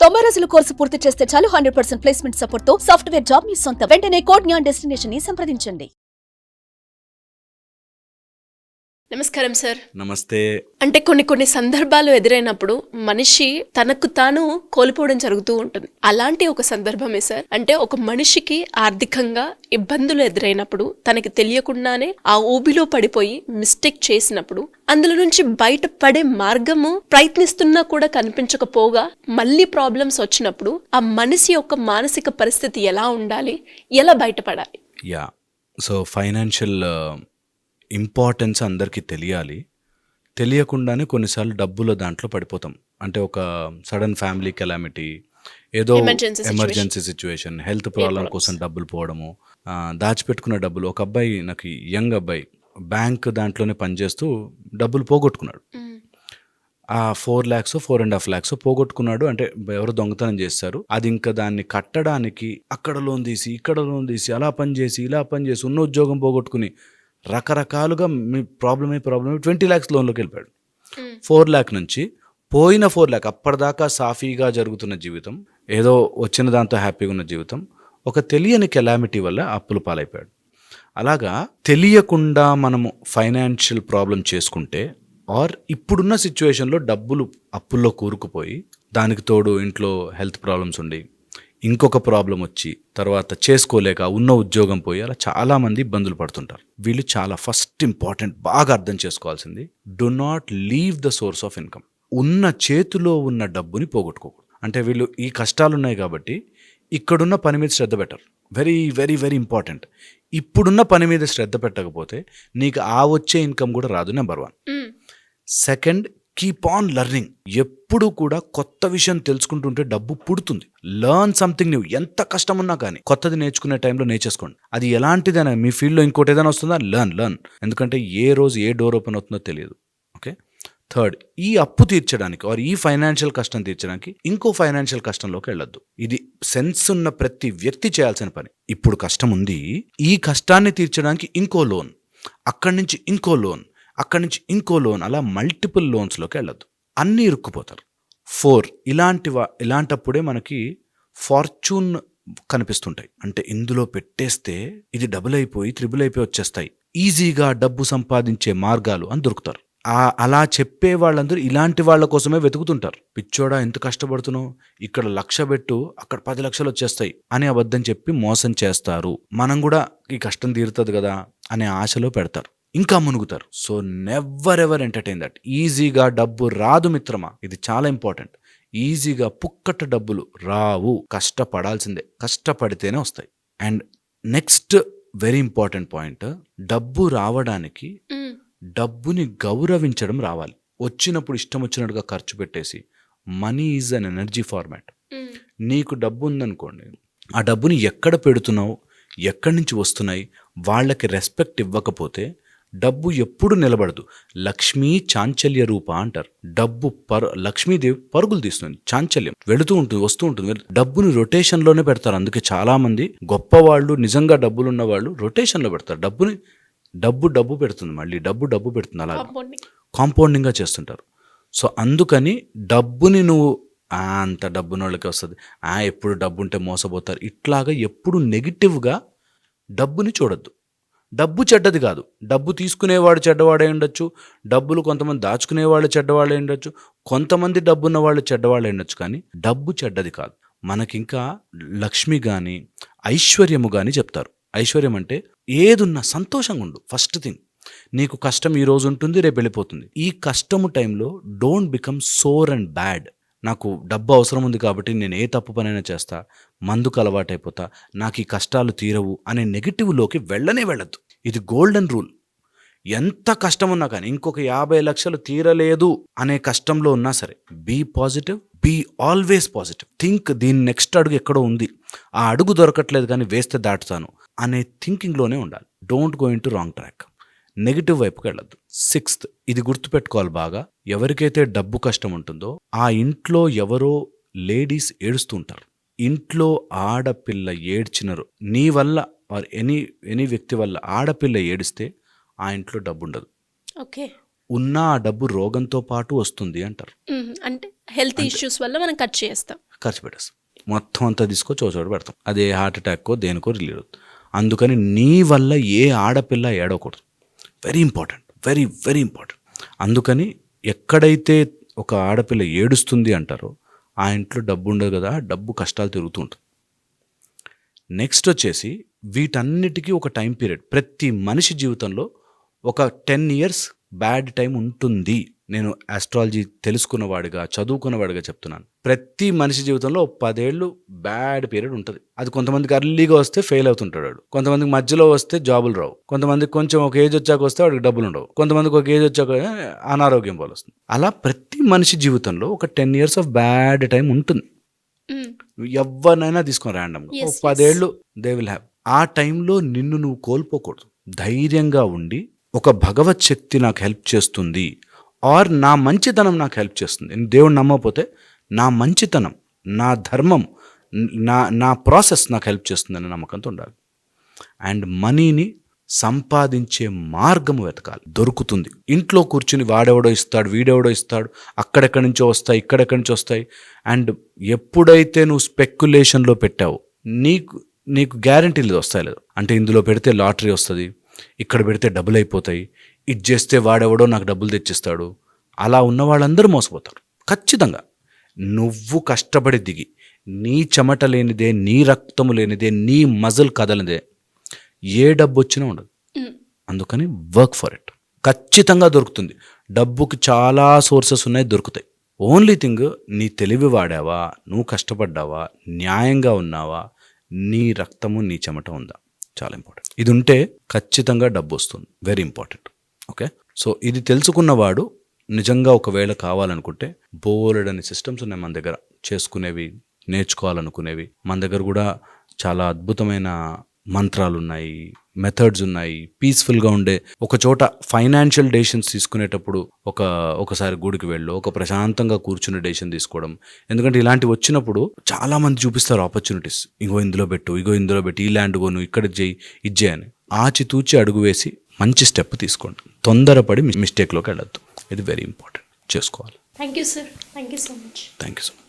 90 రోజుల కోర్సు పూర్తి చేస్తే చాలు 100% ప్లేస్మెంట్ సపోర్ట్ తో సాఫ్ట్వేర్ జాబ్ మీ సొంతం. వెంటనే కోడ్ జ్ఞాన్ డెస్టినేషన్ ని సంప్రదించండి. నమస్కారం సార్. నమస్తే. అంటే కొన్ని సందర్భాలు ఎదురైనప్పుడు మనిషి తనకు తాను కోల్పోవడం జరుగుతూ ఉంటుంది. అలాంటి ఒక సందర్భమే సార్. అంటే ఒక మనిషికి ఆర్థికంగా ఇబ్బందులు ఎదురైనప్పుడు తనకి తెలియకుండానే ఆ ఊబిలో పడిపోయి మిస్టేక్ చేసినప్పుడు అందులో నుంచి బయటపడే మార్గము ప్రయత్నిస్తున్నా కూడా కనిపించకపోగా మళ్ళీ ప్రాబ్లమ్స్ వచ్చినప్పుడు ఆ మనిషి యొక్క మానసిక పరిస్థితి ఎలా ఉండాలి, ఎలా బయటపడాలి? సో ఫైనాన్షియల్ ఇంపార్టెన్స్ అందరికీ తెలియాలి. తెలియకుండానే కొన్నిసార్లు డబ్బుల దాంట్లో పడిపోతాం. అంటే ఒక సడన్ ఫ్యామిలీ కెలామిటీ, ఏదో ఎమర్జెన్సీ సిచ్యువేషన్, హెల్త్ ప్రాబ్లం కోసం డబ్బులు పోవడము, దాచిపెట్టుకున్న డబ్బులు. ఒక అబ్బాయి, నాకు యంగ్ అబ్బాయి, బ్యాంక్ దాంట్లోనే పనిచేస్తూ డబ్బులు పోగొట్టుకున్నాడు. ఆ 4 lakhs 4.5 lakhs పోగొట్టుకున్నాడు. అంటే ఎవరు దొంగతనం చేస్తారు. అది ఇంకా దాన్ని కట్టడానికి అక్కడ లోన్ తీసి ఇక్కడ లోన్ తీసి అలా పనిచేసి ఇలా పనిచేసి ఉన్న ఉద్యోగం పోగొట్టుకుని రకరకాలుగా మీ ప్రాబ్లమే 20 lakhs లోన్లోకి వెళ్ళిపోయాడు. 4 lakh నుంచి పోయిన 4 lakh, అప్పటిదాకా సాఫీగా జరుగుతున్న జీవితం, ఏదో వచ్చిన దాంతో హ్యాపీగా ఉన్న జీవితం, ఒక తెలియని కెలామిటీ వల్ల అప్పుల పాలైపోయాడు. అలాగా తెలియకుండా మనము ఫైనాన్షియల్ ప్రాబ్లం చేసుకుంటే, ఆర్ ఇప్పుడున్న సిచ్యువేషన్లో డబ్బులు అప్పుల్లో కూరుకుపోయి దానికి తోడు ఇంట్లో హెల్త్ ప్రాబ్లమ్స్ ఉండి ఇంకొక ప్రాబ్లం వచ్చి తర్వాత చేసుకోలేక ఉన్న ఉద్యోగం పోయి అలా చాలామంది ఇబ్బందులు పడుతుంటారు. వీళ్ళు చాలా ఫస్ట్ ఇంపార్టెంట్ బాగా అర్థం చేసుకోవాల్సింది, do not leave the source of income. ఉన్న చేతిలో ఉన్న డబ్బుని పోగొట్టుకోకూడదు. అంటే వీళ్ళు ఈ కష్టాలు ఉన్నాయి కాబట్టి ఇక్కడున్న పని మీద శ్రద్ధ పెట్టరు. Very very very important. ఇప్పుడున్న పని మీద శ్రద్ధ పెట్టకపోతే నీకు ఆ వచ్చే ఇన్కమ్ కూడా రాదు. Number 1. Second, keep on learning. ఎప్పుడు కూడా కొత్త విషయం తెలుసుకుంటుంటే డబ్బు పుడుతుంది. Learn something new. ఎంత కష్టం ఉన్నా కానీ కొత్తది నేర్చుకునే టైంలో నేర్చేసుకోండి. అది ఎలాంటిదైనా, మీ ఫీల్డ్లో ఇంకోటి ఏదైనా వస్తుందా, లర్న్. ఎందుకంటే ఏ రోజు ఏ డోర్ ఓపెన్ అవుతుందో తెలియదు. ఓకే. థర్డ్, ఈ అప్పు తీర్చడానికి ఆర్ ఈ ఫైనాన్షియల్ కష్టం తీర్చడానికి ఇంకో ఫైనాన్షియల్ కష్టంలోకి వెళ్ళొద్దు. ఇది సెన్స్ ఉన్న ప్రతి వ్యక్తి చేయాల్సిన పని. ఇప్పుడు కష్టం ఉంది, ఈ కష్టాన్ని తీర్చడానికి ఇంకో లోన్, అక్కడి నుంచి ఇంకో లోన్, అక్కడి నుంచి ఇంకో లోన్, అలా మల్టిపుల్ లోన్స్లోకి వెళ్ళొద్దు. అన్నీ ఇరుక్కుపోతారు. 4, ఇలాంటప్పుడే మనకి ఫార్చ్యూన్ కనిపిస్తుంటాయి. అంటే ఇందులో పెట్టేస్తే ఇది డబుల్ అయిపోయి త్రిబుల్ అయిపోయి వచ్చేస్తాయి, ఈజీగా డబ్బు సంపాదించే మార్గాలు అని దొరుకుతారు. అలా చెప్పే వాళ్ళందరూ ఇలాంటి వాళ్ళ కోసమే వెతుకుతుంటారు. పిచ్చోడా ఎంత కష్టపడుతున్నావు, ఇక్కడ 1,00,000 పెట్టు అక్కడ 10 లక్షలు వచ్చేస్తాయి అని అబద్ధం చెప్పి మోసం చేస్తారు. మనం కూడా ఈ కష్టం తీరుతుంది కదా అనే ఆశలో పెడతారు, ఇంకా మునుగుతారు. So never ever entertain that. ఈజీగా డబ్బు రాదు మిత్రమా, ఇది చాలా ఇంపార్టెంట్. ఈజీగా పుక్కట డబ్బులు రావు, కష్టపడాల్సిందే. కష్టపడితేనే వస్తాయి. And next very important point, డబ్బు రావడానికి డబ్బుని గౌరవించడం రావాలి. వచ్చినప్పుడు ఇష్టం వచ్చినట్టుగా ఖర్చు పెట్టేసి, money is an energy format. నీకు డబ్బు ఉందనుకోండి, ఆ డబ్బుని ఎక్కడ పెడుతున్నావు, ఎక్కడి నుంచి వస్తున్నాయి, వాళ్ళకి రెస్పెక్ట్ ఇవ్వకపోతే డబ్బు ఎప్పుడు నిలబడదు. లక్ష్మీ చాంచల్య రూప అంటారు. డబ్బు లక్ష్మీదేవి పరుగులు తీస్తుంది, చాంచల్యం వెళుతూ ఉంటుంది, వస్తూ ఉంటుంది. డబ్బుని రొటేషన్లోనే పెడతారు. అందుకే చాలామంది గొప్పవాళ్ళు, నిజంగా డబ్బులున్న వాళ్ళు రొటేషన్లో పెడతారు. డబ్బు పెడుతుంది, మళ్ళీ డబ్బు పెడుతుంది. అలా కాంపౌండింగ్గా చేస్తుంటారు. సో అందుకని డబ్బుని నువ్వు అంత డబ్బున వాళ్ళకి వస్తుంది, ఎప్పుడు డబ్బు ఉంటే మోసపోతారు, ఇట్లాగా ఎప్పుడు నెగిటివ్గా డబ్బుని చూడొద్దు. డబ్బు చెడ్డది కాదు. డబ్బు తీసుకునేవాడు చెడ్డవాడే ఉండొచ్చు, డబ్బులు కొంతమంది దాచుకునేవాళ్ళు చెడ్డవాళ్ళే ఉండొచ్చు, కొంతమంది డబ్బున్న వాళ్ళు చెడ్డవాళ్ళే ఉండొచ్చు, కానీ డబ్బు చెడ్డది కాదు. మనకింకా లక్ష్మి కానీ ఐశ్వర్యము కానీ చెప్తారు. ఐశ్వర్యం అంటే ఏదున్నా సంతోషంగా ఉండు. ఫస్ట్ థింగ్, నీకు కష్టం ఈ రోజు ఉంటుంది, రేపు వెళ్ళిపోతుంది. ఈ కష్టము టైంలో don't become sour and bad. నాకు డబ్బు అవసరం ఉంది కాబట్టి నేను ఏ తప్పు పనైనా చేస్తా, మందుకు అలవాటైపోతా, నాకు ఈ కష్టాలు తీరవు అనే నెగిటివ్లోకి వెళ్ళొద్దు. ఇది గోల్డెన్ రూల్. ఎంత కష్టం ఉన్నా కానీ, ఇంకొక 50 లక్షలు తీరలేదు అనే కష్టంలో ఉన్నా సరే, be positive, be always positive. Think దీని నెక్స్ట్ అడుగు ఎక్కడో ఉంది, ఆ అడుగు దొరకట్లేదు కానీ వేస్తే దాటుతాను అనే థింకింగ్లోనే ఉండాలి. Don't go in to wrong track. Negative వైపుకి వెళ్ళద్దు. 6th, ఇది గుర్తుపెట్టుకోవాలి బాగా. ఎవరికైతే డబ్బు కష్టం ఉంటుందో ఆ ఇంట్లో ఎవరో లేడీస్ ఏడుస్తూ ఉంటారు. ఇంట్లో ఆడపిల్ల ఏడ్చినరు, నీ వల్ల ఆర్ ఎనీ వ్యక్తి వల్ల ఆడపిల్ల ఏడిస్తే ఆ ఇంట్లో డబ్బు ఉండదు. ఓకే. ఉన్న ఆ డబ్బు రోగంతో పాటు వస్తుంది అంటారు. అంటే హెల్త్ ఇష్యూస్ వల్ల మనం ఖర్చు చేస్తాం. ఖర్చు పెట్టేస్తాం. మొత్తం అంతా తీసుకొచ్చి ఒక చోట పెడతాం. అదే హార్ట్ అటాక్కో దేనికో రిలీవ్ అవుతుంది. అందుకని నీ వల్ల ఏ ఆడపిల్ల ఏడవకూడదు. Very important, very very important. అందుకని ఎక్కడైతే ఒక ఆడపిల్ల ఏడుస్తుంది అంటారో ఆ ఇంట్లో డబ్బు ఉండదు కదా, డబ్బు కష్టాలు తిరుగుతూ ఉంటుంది. నెక్స్ట్ వచ్చేసి వీటన్నిటికీ ఒక టైం పీరియడ్. ప్రతి మనిషి జీవితంలో ఒక 10 years బ్యాడ్ టైం ఉంటుంది. నేను ఆస్ట్రాలజీ తెలుసుకున్నవాడిగా, చదువుకున్నవాడిగా చెప్తున్నాను. ప్రతి మనిషి జీవితంలో 10 ఏళ్ళు బ్యాడ్ పీరియడ్ ఉంటుంది. అది కొంతమందికి అర్లీగా వస్తే ఫెయిల్ అవుతుంటాడు వాడు, కొంతమందికి మధ్యలో వస్తే జాబులు రావు, కొంతమందికి కొంచెం ఒక ఏజ్ వచ్చాక వస్తే వాడికి డబ్బులు ఉండవు, కొంతమందికి ఒక ఏజ్ వచ్చాక అనారోగ్యం పోలు వస్తుంది. అలా ప్రతి మనిషి జీవితంలో ఒక 10 years ఆఫ్ బ్యాడ్ టైం ఉంటుంది. ఎవరినైనా తీసుకొని ర్యాండమ్గా ఒక 10 ఏళ్ళు దే విల్ హ్యావ్. ఆ టైంలో నిన్ను నువ్వు కోల్పోకూడదు. ధైర్యంగా ఉండి ఒక భగవత్ శక్తి నాకు హెల్ప్ చేస్తుంది, ఆర్ నా మంచితనం నాకు హెల్ప్ చేస్తుంది. నేను దేవుడు నమ్మకపోతే నా మంచితనం, నా ధర్మం, నా ప్రాసెస్ నాకు హెల్ప్ చేస్తుందని నమ్మకంతో ఉండాలి. అండ్ మనీని సంపాదించే మార్గము వెతకాలి. దొరుకుతుంది. ఇంట్లో కూర్చుని వాడెవడో ఇస్తాడు, వీడెవడో ఇస్తాడు, అక్కడెక్కడి నుంచో వస్తాయి, ఇక్కడెక్కడి నుంచి వస్తాయి. అండ్ ఎప్పుడైతే నువ్వు స్పెక్యులేషన్లో పెట్టావో నీకు గ్యారంటీ లేదు వస్తాయి లేదు. అంటే ఇందులో పెడితే లాటరీ వస్తుంది, ఇక్కడ పెడితే డబ్బులు అయిపోతాయి, ఇది చేస్తే వాడెవడో నాకు డబ్బులు తెచ్చిస్తాడు, అలా ఉన్న వాళ్ళందరూ మోసపోతారు. ఖచ్చితంగా నువ్వు కష్టపడి దిగి, నీ చెమట లేనిదే, నీ రక్తము లేనిదే, నీ మజిల్ కదలనిదే ఏ డబ్బు వచ్చినా ఉండదు. అందుకని వర్క్ ఫర్ ఇట్. ఖచ్చితంగా దొరుకుతుంది. డబ్బుకి చాలా సోర్సెస్ ఉన్నాయి, దొరుకుతాయి. ఓన్లీ థింగ్ నీ తెలివి వాడావా, నువ్వు కష్టపడ్డావా, న్యాయంగా ఉన్నావా, నీ రక్తము నీ చెమట ఉందా, చాలా ఇంపార్టెంట్. ఇది ఉంటే ఖచ్చితంగా డబ్బు వస్తుంది. Very important. ఓకే, సో ఇది తెలుసుకున్నవాడు నిజంగా ఒకవేళ కావాలనుకుంటే బోలెడని సిస్టమ్స్ ఉన్నాయి మన దగ్గర, చేసుకునేవి, నేర్చుకోవాలనుకునేవి. మన దగ్గర కూడా చాలా అద్భుతమైన మంత్రాలు ఉన్నాయి, మెథడ్స్ ఉన్నాయి. పీస్ఫుల్గా ఉండే ఒక చోట ఫైనాన్షియల్ డెసిషన్స్ తీసుకునేటప్పుడు ఒకసారి గుడికి వెళ్ళు, ఒక ప్రశాంతంగా కూర్చునే డెసిషన్ తీసుకోవడం. ఎందుకంటే ఇలాంటివి వచ్చినప్పుడు చాలా మంది చూపిస్తారు ఆపర్చునిటీస్. ఇందులో పెట్టు, ఇందులో పెట్టి, ఈ ల్యాండ్ కొను, ఇక్కడ చేయి, ఇది చేయని. ఆచితూచి అడుగు వేసి మంచి స్టెప్ తీసుకోండి. తొందరపడి మిస్టేక్లోకి వెళ్ళొద్దు. ఇది వెరీ ఇంపార్టెంట్. చేసుకోవాలి. Thank you sir. Thank you so much. Thank you so much.